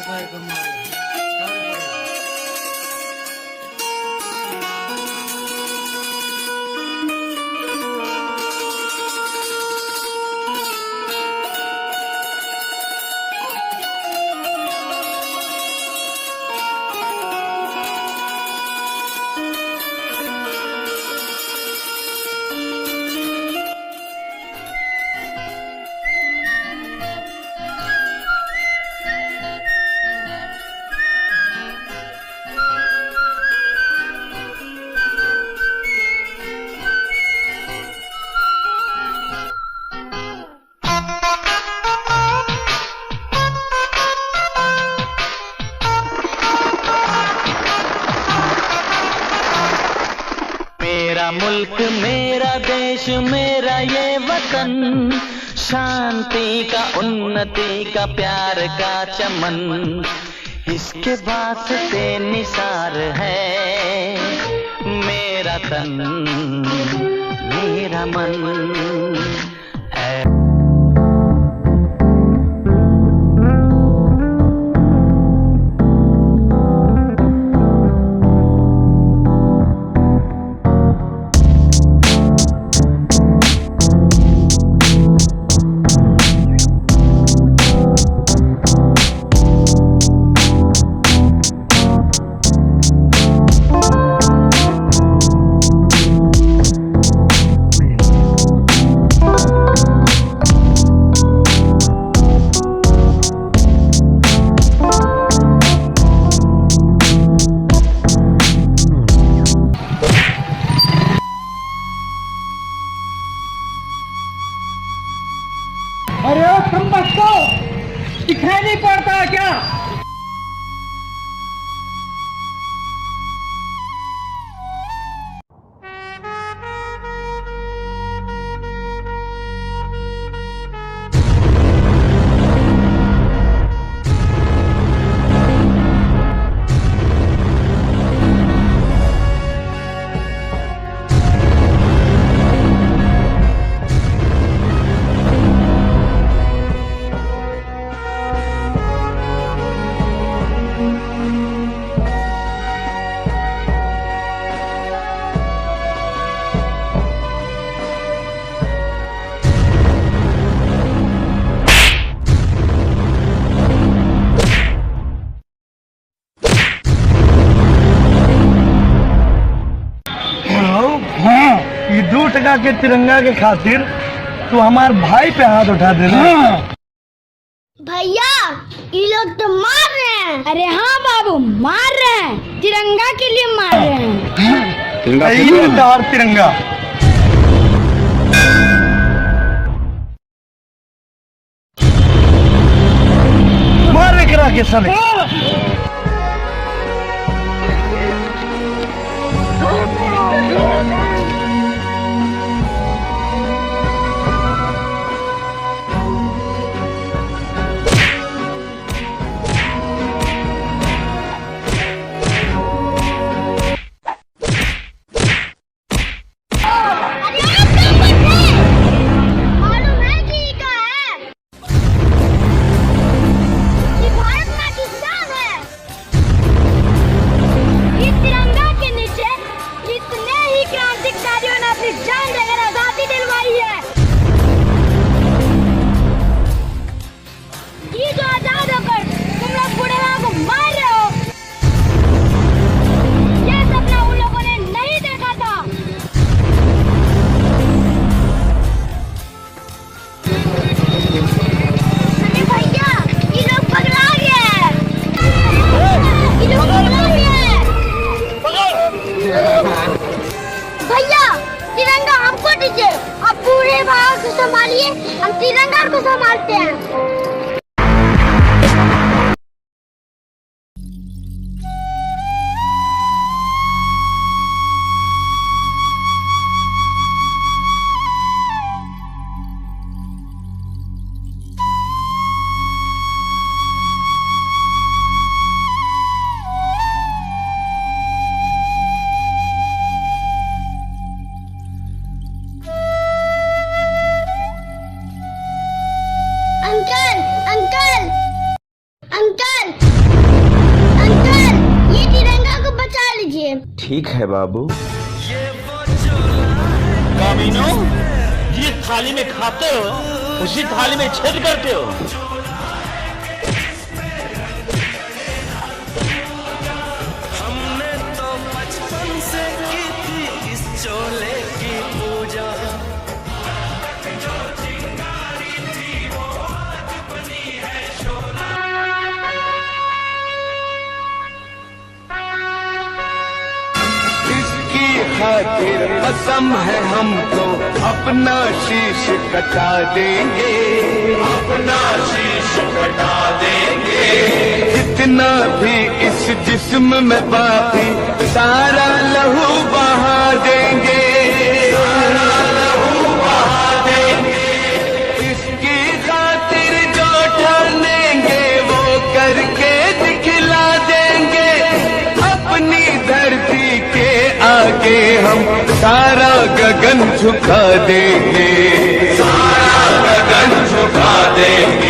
भाई को मार मेरा मुल्क मेरा देश मेरा ये वतन, शांति का उन्नति का प्यार का चमन, इसके वास्ते निसार है मेरा तन मेरा मन है। अरे तुम बच्चों दिखाई नहीं पड़ता क्या? ये 2 टका के तिरंगा के खातिर तू हमार भाई पे हाथ उठा दे रहा। भैया ये लोग तो मार रहे हैं। अरे हाँ बाबू मार रहे हैं, तिरंगा के लिए मार रहे हैं। और तिरंगा मारे करा के साले। मालूम है कि ये क्या है? ये भारत पाकिस्तान ठीक है बाबू। कामीनो, जिस थाली में खाते हो उसी थाली में छेद करते हो। हमने तो बचपन से की थी इस चोले की पूजा। इसकी खातिर कसम है हमको अपना शीश कटा देंगे, अपना शीश कटा देंगे। जितना भी इस जिस्म में बाकी सारा लहू बहा देंगे, सारा लहू बहा देंगे। इसकी खातिर जो ठानेंगे वो करके दिखला देंगे। अपनी धरती के आगे हम सारा गगन झुका देंगे, सारा गगन झुका देंगे।